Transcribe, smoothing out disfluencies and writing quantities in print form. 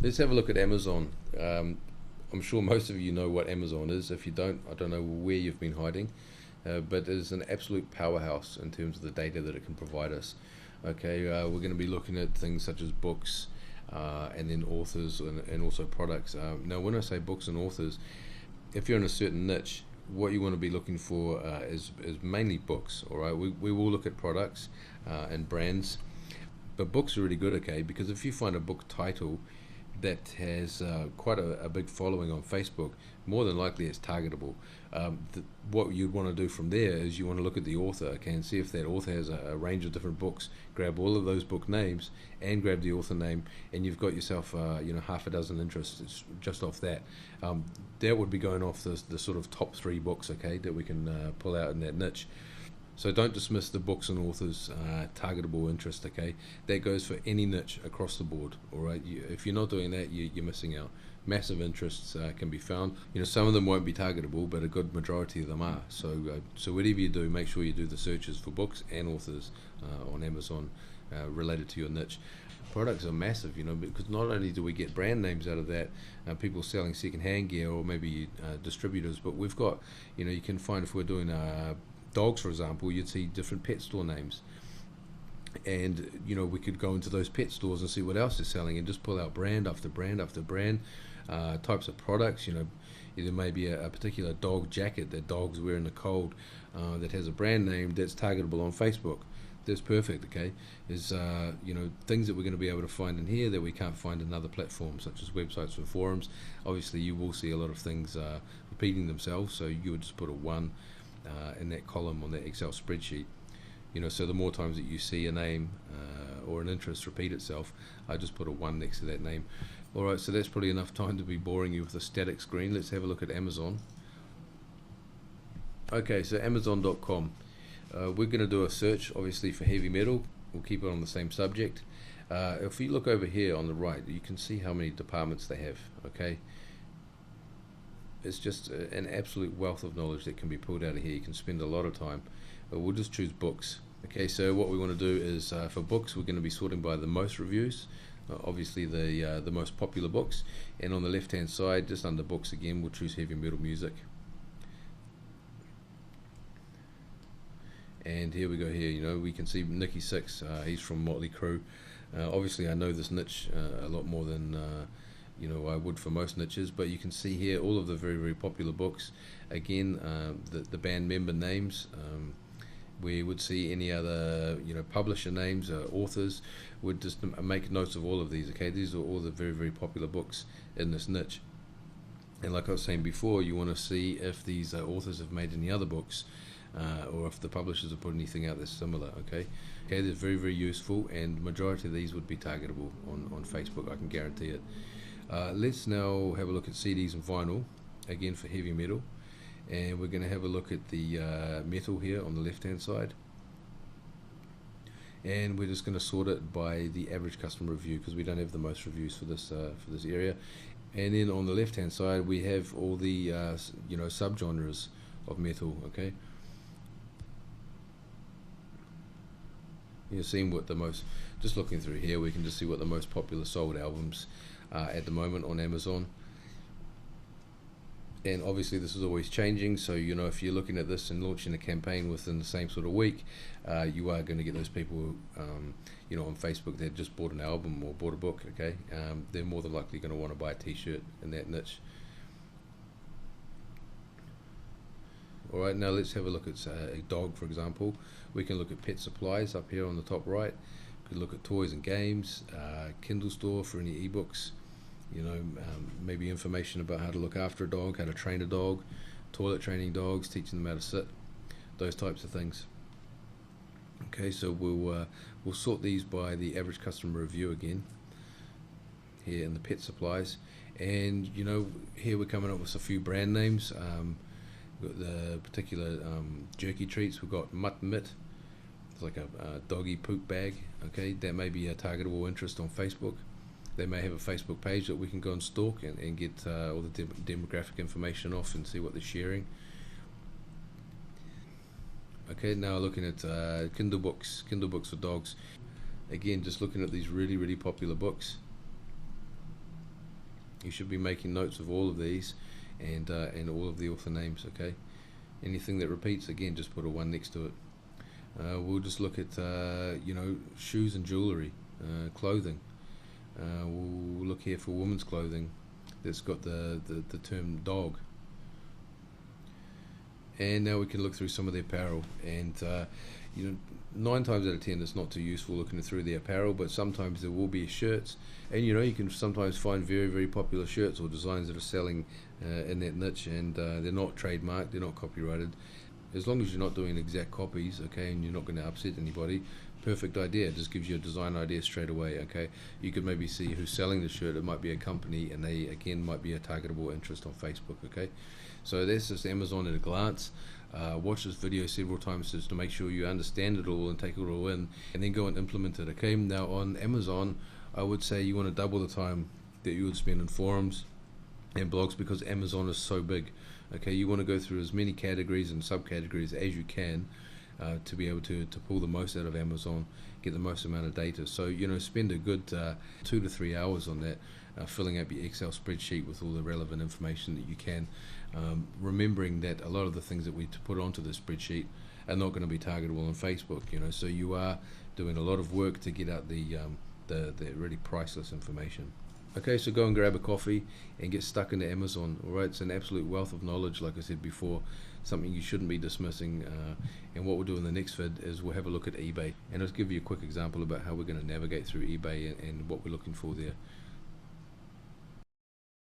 Let's have a look at Amazon. I'm sure most of you know what Amazon is. If you don't, I don't know where you've been hiding, but it is an absolute powerhouse in terms of the data that it can provide us. Okay, we're going to be looking at things such as books, and then authors, and also products. Now, when I say books and authors, if you're in a certain niche, what you want to be looking for is mainly books. All right, we will look at products and brands, but books are really good. Okay, because if you find a book title that has quite a big following on Facebook, more than likely it's targetable. What you'd want to do from there is you want to look at the author, okay, and see if that author has a range of different books. Grab all of those book names and grab the author name, and you've got yourself half a dozen interests just off that. That would be going off the sort of top 3 books, okay, that we can pull out in that niche. So don't dismiss the books and authors targetable interest, okay? That goes for any niche across the board, all right? If you're not doing that, you're missing out. Massive interests can be found. Some of them won't be targetable, but a good majority of them are. So whatever you do, make sure you do the searches for books and authors on Amazon related to your niche. Products are massive, because not only do we get brand names out of that, people selling second-hand gear or maybe distributors, but we've got, you can find, if we're doing dogs, for example, you'd see different pet store names, and we could go into those pet stores and see what else is selling and just pull out brand after brand after brand, types of products. There may be a particular dog jacket that dogs wear in the cold that has a brand name that's targetable on Facebook. That's perfect. Okay, is things that we're going to be able to find in here that we can't find in other platforms such as websites or forums. Obviously you will see a lot of things repeating themselves, so you would just put a 1 in that column on that Excel spreadsheet. So the more times that you see a name or an interest repeat itself, I just put a 1 next to that name. Alright, so that's probably enough time to be boring you with a static screen. Let's have a look at Amazon. Okay, so Amazon.com. We're going to do a search, obviously, for heavy metal. We'll keep it on the same subject. If you look over here on the right, you can see how many departments they have. Okay, it's just an absolute wealth of knowledge that can be pulled out of here. You can spend a lot of time. We'll just choose books. Okay, so what we want to do is for books, we're going to be sorting by the most reviews, obviously the most popular books, and on the left hand side, just under books again, we'll choose heavy metal music. And here we go. Here, we can see Nikki Sixx. He's from Motley Crue. Obviously, I know this niche a lot more than I would for most niches, but you can see here all of the very, very popular books. Again, the band member names. We would see any other publisher names, authors. Would just make notes of all of these. Okay, these are all the very, very popular books in this niche. And like I was saying before, you want to see if these authors have made any other books, or if the publishers have put anything out that's similar. Okay, they're very, very useful, and majority of these would be targetable on Facebook. I can guarantee it. Let's now have a look at CDs and vinyl, again for heavy metal, and we're going to have a look at the metal here on the left hand side, and we're just going to sort it by the average customer review because we don't have the most reviews for this area. And then on the left hand side we have all the subgenres of metal. Okay, you're seeing what the most, just looking through here, we can just see what the most popular sold albums at the moment on Amazon. And obviously this is always changing, so if you're looking at this and launching a campaign within the same sort of week, you are going to get those people on Facebook that just bought an album or bought a book. Okay, they're more than likely going to want to buy a t-shirt in that niche. Alright, now let's have a look at a dog, for example. We can look at pet supplies up here on the top right. We can look at toys and games, Kindle store for any ebooks, maybe information about how to look after a dog, how to train a dog, toilet training dogs, teaching them how to sit, those types of things. Okay, so we'll sort these by the average customer review again here in the pet supplies, and here we're coming up with a few brand names. We've got the particular jerky treats. We've got Mutt Mitt. It's like a doggy poop bag. Okay, that may be a targetable interest on Facebook. They may have a Facebook page that we can go and stalk and get all the demographic information off and see what they're sharing. Okay, now looking at Kindle books for dogs. Again, just looking at these really, really popular books. You should be making notes of all of these and all of the author names. Okay, anything that repeats, again, just put a 1 next to it. We'll just look at shoes and jewellery, clothing. We'll look here for women's clothing that's got the term dog. And now we can look through some of the apparel, and 9 times out of 10 it's not too useful looking through the apparel, but sometimes there will be shirts, and you can sometimes find very, very popular shirts or designs that are selling in that niche, and they're not trademarked, they're not copyrighted. As long as you're not doing exact copies, okay, and you're not going to upset anybody, perfect idea. It just gives you a design idea straight away. Okay, you could maybe see who's selling the shirt. It might be a company, and they again might be a targetable interest on Facebook. Okay, so that's just Amazon at a glance. Watch this video several times just to make sure you understand it all and take it all in, and then go and implement it. Okay, now on Amazon, I would say you want to double the time that you would spend in forums and blogs, because Amazon is so big. Okay, you want to go through as many categories and subcategories as you can to be able to pull the most out of Amazon, get the most amount of data. So spend a good 2 to 3 hours on that, filling up your Excel spreadsheet with all the relevant information that you can, remembering that a lot of the things that we put onto the spreadsheet are not going to be targetable on Facebook. So you are doing a lot of work to get out the really priceless information. Okay, so go and grab a coffee and get stuck into Amazon. Alright, it's an absolute wealth of knowledge, like I said before, something you shouldn't be dismissing. And what we'll do in the next vid is we'll have a look at eBay, and I'll give you a quick example about how we're going to navigate through eBay and what we're looking for there.